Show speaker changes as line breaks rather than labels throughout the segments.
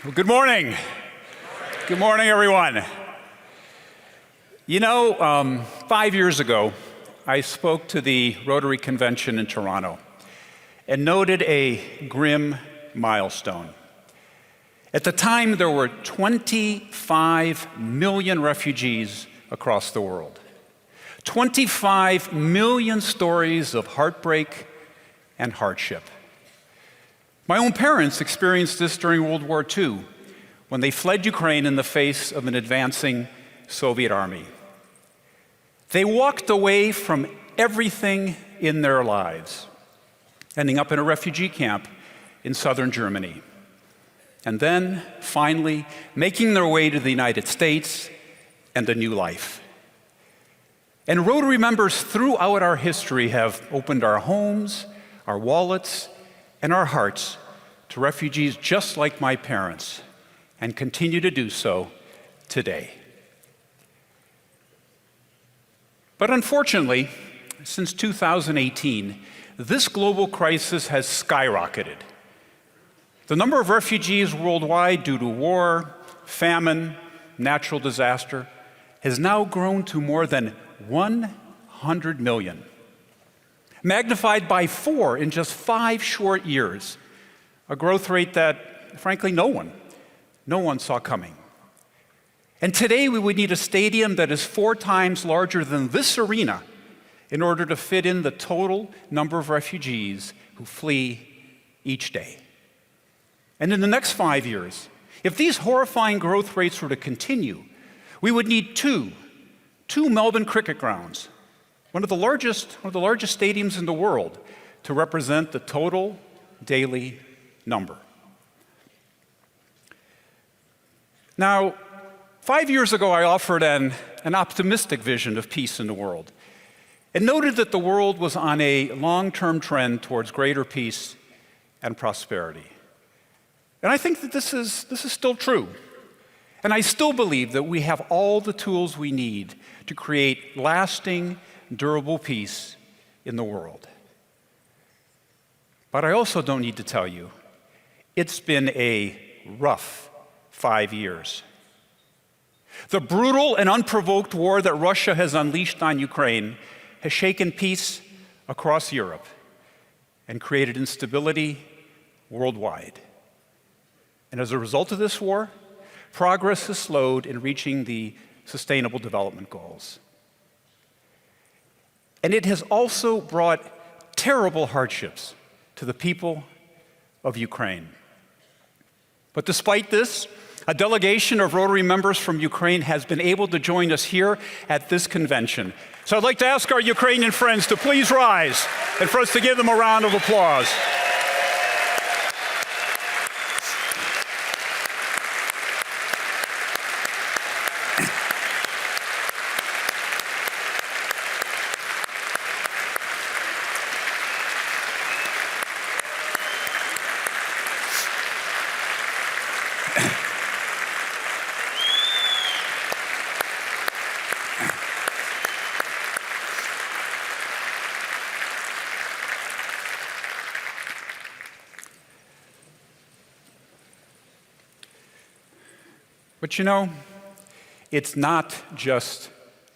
Well, good morning. Good morning, everyone. You know, 5 years ago, I spoke to the Rotary Convention in Toronto and noted a grim milestone. At the time, there were 25 million refugees across the world. 25 million stories of heartbreak and hardship. My own parents experienced this during World War II, when they fled Ukraine in the face of an advancing Soviet army. They walked away from everything in their lives, ending up in a refugee camp in southern Germany, and then, finally, making their way to the United States and a new life. And Rotary members throughout our history have opened our homes, our wallets, and our hearts to refugees just like my parents, and continue to do so today. But unfortunately, since 2018, this global crisis has skyrocketed. The number of refugees worldwide due to war, famine, natural disaster has now grown to more than 100 million. Magnified by 4 in just 5 short years, a growth rate that, frankly, no one saw coming. And today we would need a stadium that is 4 times larger than this arena in order to fit in the total number of refugees who flee each day. And in the next 5 years, if these horrifying growth rates were to continue, we would need two Melbourne cricket grounds, one of the largest stadiums in the world, to represent the total daily number. Now, 5 years ago, I offered an optimistic vision of peace in the world and noted that the world was on a long-term trend towards greater peace and prosperity. And I think that this is still true. And I still believe that we have all the tools we need to create lasting, durable peace in the world. But I also don't need to tell you, it's been a rough 5 years. The brutal and unprovoked war that Russia has unleashed on Ukraine has shaken peace across Europe and created instability worldwide. And as a result of this war, progress has slowed in reaching the Sustainable Development Goals. And it has also brought terrible hardships to the people of Ukraine. But despite this, a delegation of Rotary members from Ukraine has been able to join us here at this convention. So I'd like to ask our Ukrainian friends to please rise and for us to give them a round of applause. But you know, it's not just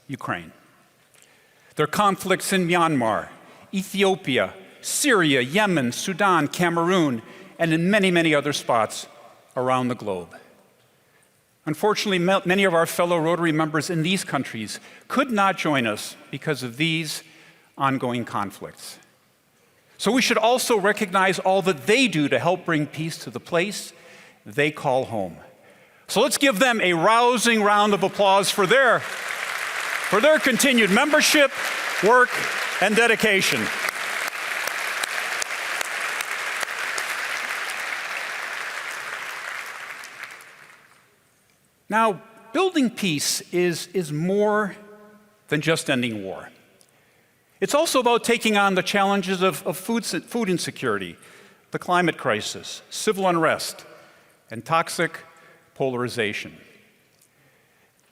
Ukraine. There are conflicts in Myanmar, Ethiopia, Syria, Yemen, Sudan, Cameroon, and in many, many other spots around the globe. Unfortunately, many of our fellow Rotary members in these countries could not join us because of these ongoing conflicts. So we should also recognize all that they do to help bring peace to the place they call home. So let's give them a rousing round of applause for their continued membership, work, and dedication. Now, building peace is more than just ending war. It's also about taking on the challenges of food insecurity, the climate crisis, civil unrest, and toxic polarization.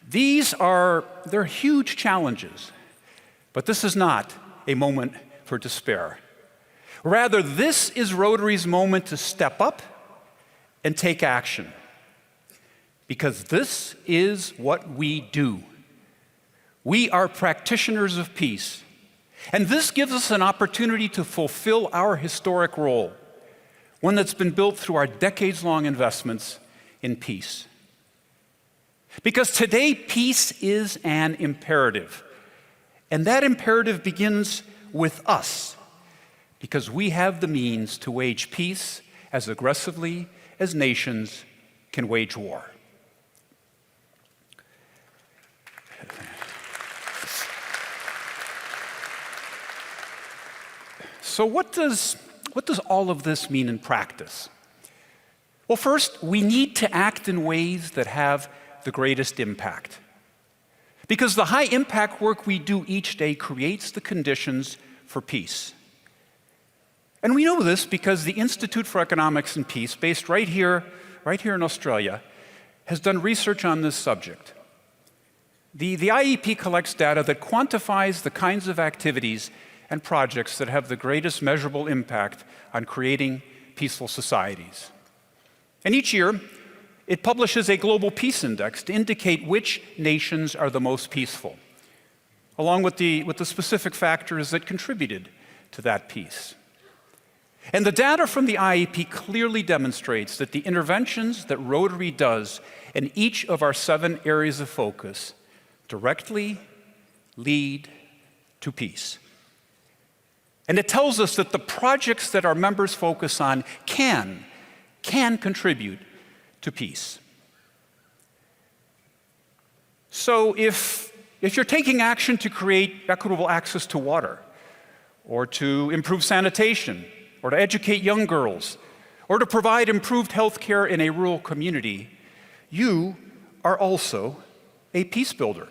They're huge challenges, but this is not a moment for despair. Rather, this is Rotary's moment to step up and take action, because this is what we do. We are practitioners of peace, and this gives us an opportunity to fulfill our historic role, one that's been built through our decades-long investments in peace. Because today, peace is an imperative, and that imperative begins with us, because we have the means to wage peace as aggressively as nations can wage war. So what does all of this mean in practice? Well, first, we need to act in ways that have the greatest impact. Because the high impact work we do each day creates the conditions for peace. And we know this because the Institute for Economics and Peace, based right here in Australia, has done research on this subject. The IEP collects data that quantifies the kinds of activities and projects that have the greatest measurable impact on creating peaceful societies. And each year, it publishes a global peace index to indicate which nations are the most peaceful, along with the specific factors that contributed to that peace. And the data from the IEP clearly demonstrates that the interventions that Rotary does in each of our 7 areas of focus directly lead to peace. And it tells us that the projects that our members focus on can contribute to peace. So if you're taking action to create equitable access to water, or to improve sanitation, or to educate young girls, or to provide improved health care in a rural community, you are also a peace builder.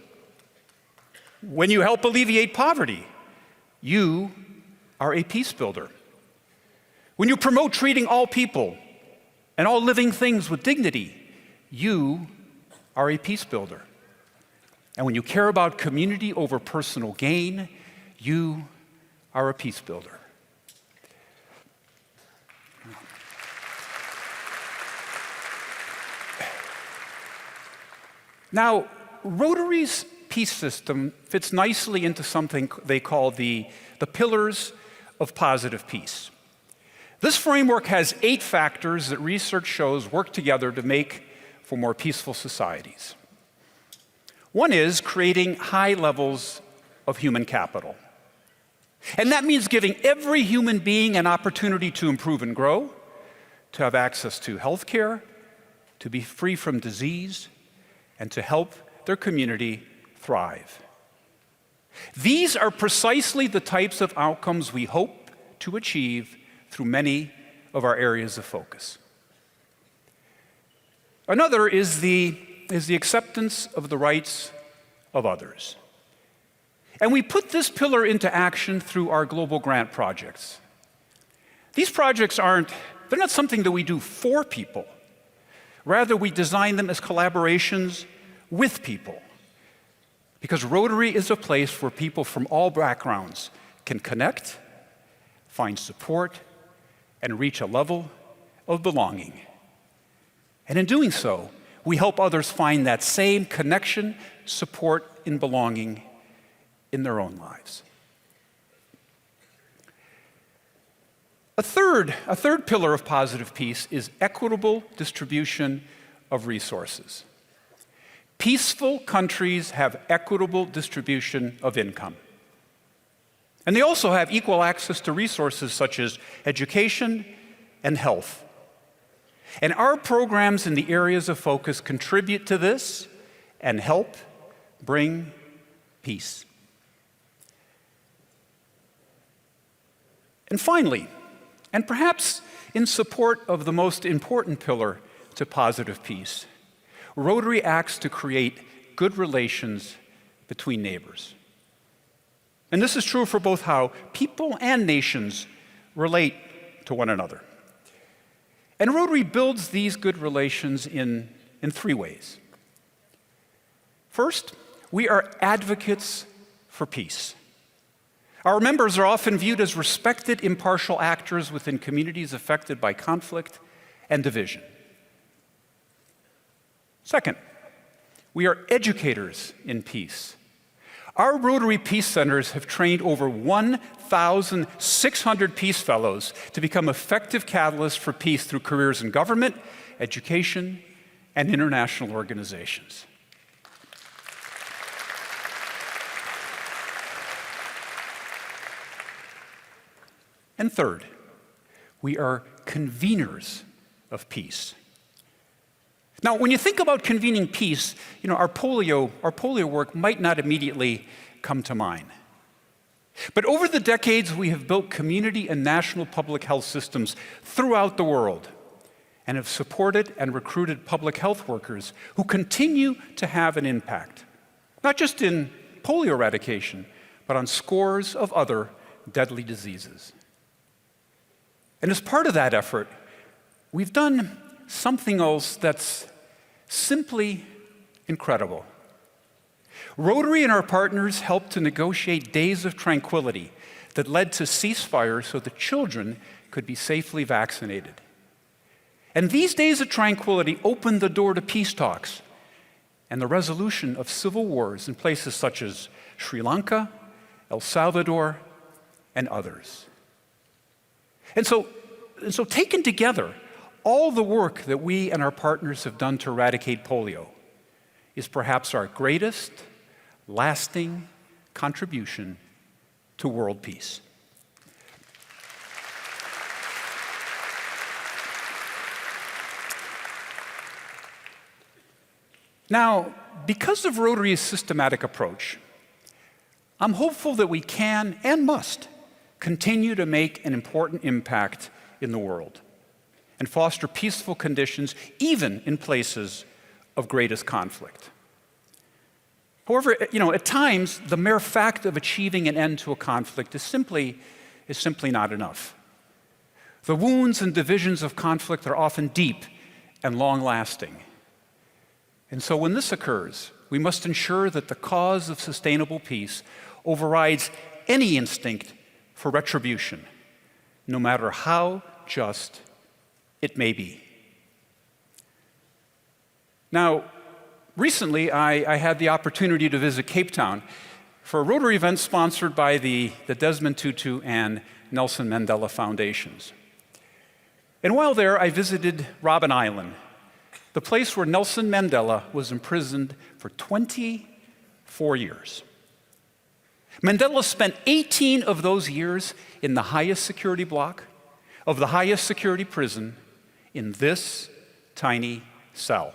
When you help alleviate poverty, you are a peace builder. When you promote treating all people and all living things with dignity, you are a peace builder. And when you care about community over personal gain, you are a peace builder. Now, Rotary's peace system fits nicely into something they call the pillars of positive peace. This framework has 8 factors that research shows work together to make for more peaceful societies. One is creating high levels of human capital. And that means giving every human being an opportunity to improve and grow, to have access to health care, to be free from disease, and to help their community thrive. These are precisely the types of outcomes we hope to achieve through many of our areas of focus. Another is the acceptance of the rights of others. And we put this pillar into action through our global grant projects. These projects they're not something that we do for people. Rather, we design them as collaborations with people. Because Rotary is a place where people from all backgrounds can connect, find support, and reach a level of belonging. And in doing so, we help others find that same connection, support, and belonging in their own lives. A third pillar of positive peace is equitable distribution of resources. Peaceful countries have equitable distribution of income. And they also have equal access to resources such as education and health. And our programs in the areas of focus contribute to this and help bring peace. And finally, and perhaps in support of the most important pillar to positive peace, Rotary acts to create good relations between neighbors. And this is true for both how people and nations relate to one another. And Rotary builds these good relations in 3 ways. First, we are advocates for peace. Our members are often viewed as respected, impartial actors within communities affected by conflict and division. Second, we are educators in peace. Our Rotary Peace Centers have trained over 1,600 Peace Fellows to become effective catalysts for peace through careers in government, education, and international organizations. And third, we are conveners of peace. Now, when you think about convening peace, our polio work might not immediately come to mind. But over the decades, we have built community and national public health systems throughout the world and have supported and recruited public health workers who continue to have an impact, not just in polio eradication, but on scores of other deadly diseases. And as part of that effort, we've done something else that's simply incredible. Rotary and our partners helped to negotiate days of tranquility that led to ceasefires so that children could be safely vaccinated. And these days of tranquility opened the door to peace talks and the resolution of civil wars in places such as Sri Lanka, El Salvador, and others. And so taken together, all the work that we and our partners have done to eradicate polio is perhaps our greatest, lasting contribution to world peace. Now, because of Rotary's systematic approach, I'm hopeful that we can and must continue to make an important impact in the world and foster peaceful conditions even in places of greatest conflict. However, at times, the mere fact of achieving an end to a conflict is simply not enough. The wounds and divisions of conflict are often deep and long-lasting. And so when this occurs, we must ensure that the cause of sustainable peace overrides any instinct for retribution, no matter how just it may be. Now, recently I had the opportunity to visit Cape Town for a Rotary event sponsored by the Desmond Tutu and Nelson Mandela Foundations. And while there, I visited Robben Island, the place where Nelson Mandela was imprisoned for 24 years. Mandela spent 18 of those years in the highest security block of the highest security prison in this tiny cell.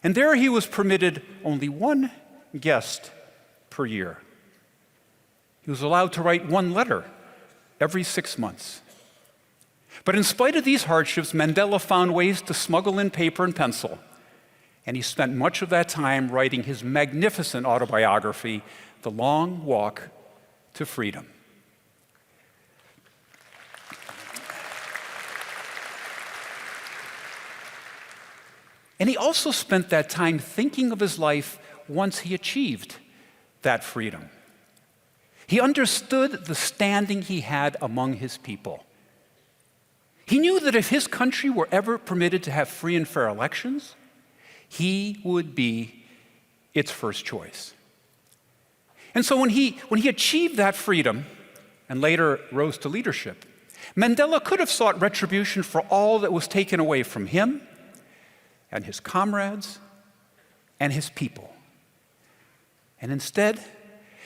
And there he was permitted only one guest per year. He was allowed to write one letter every 6 months. But in spite of these hardships, Mandela found ways to smuggle in paper and pencil, and he spent much of that time writing his magnificent autobiography, The Long Walk to Freedom. And he also spent that time thinking of his life once he achieved that freedom. He understood the standing he had among his people. He knew that if his country were ever permitted to have free and fair elections, he would be its first choice. And so when he achieved that freedom and later rose to leadership, Mandela could have sought retribution for all that was taken away from him and his comrades and his people. And instead,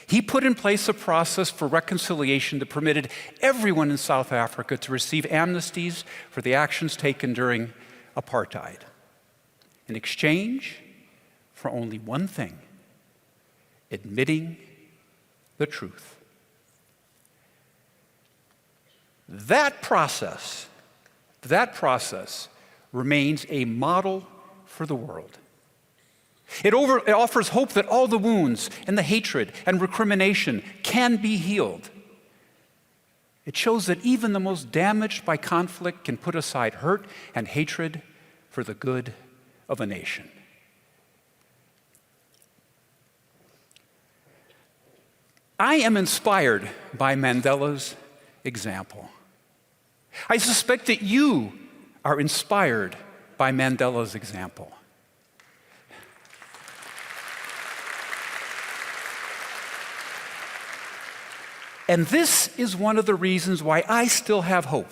he put in place a process for reconciliation that permitted everyone in South Africa to receive amnesties for the actions taken during apartheid, in exchange for only one thing: admitting the truth. That process remains a model for the world. It offers hope that all the wounds and the hatred and recrimination can be healed. It shows that even the most damaged by conflict can put aside hurt and hatred for the good of a nation. I am inspired by Mandela's example. I suspect that you are inspired by Mandela's example. And this is one of the reasons why I still have hope.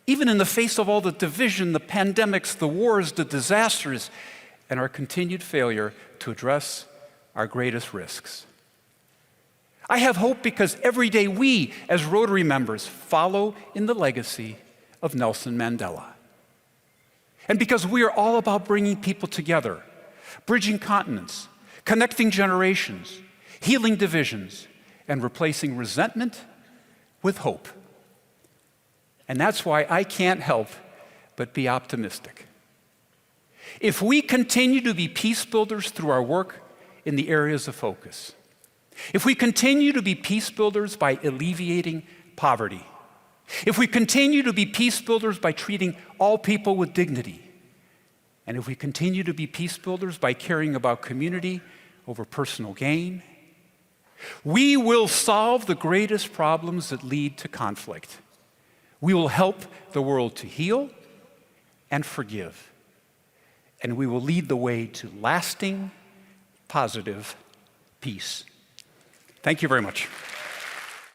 Even in the face of all the division, the pandemics, the wars, the disasters, and our continued failure to address our greatest risks. I have hope because every day we, as Rotary members, follow in the legacy of Nelson Mandela. And because we are all about bringing people together, bridging continents, connecting generations, healing divisions, and replacing resentment with hope. And that's why I can't help but be optimistic. If we continue to be peace builders through our work in the areas of focus, if we continue to be peace builders by alleviating poverty, if we continue to be peace builders by treating all people with dignity, and if we continue to be peace builders by caring about community over personal gain, we will solve the greatest problems that lead to conflict. We will help the world to heal and forgive. And we will lead the way to lasting, positive peace. Thank you very much.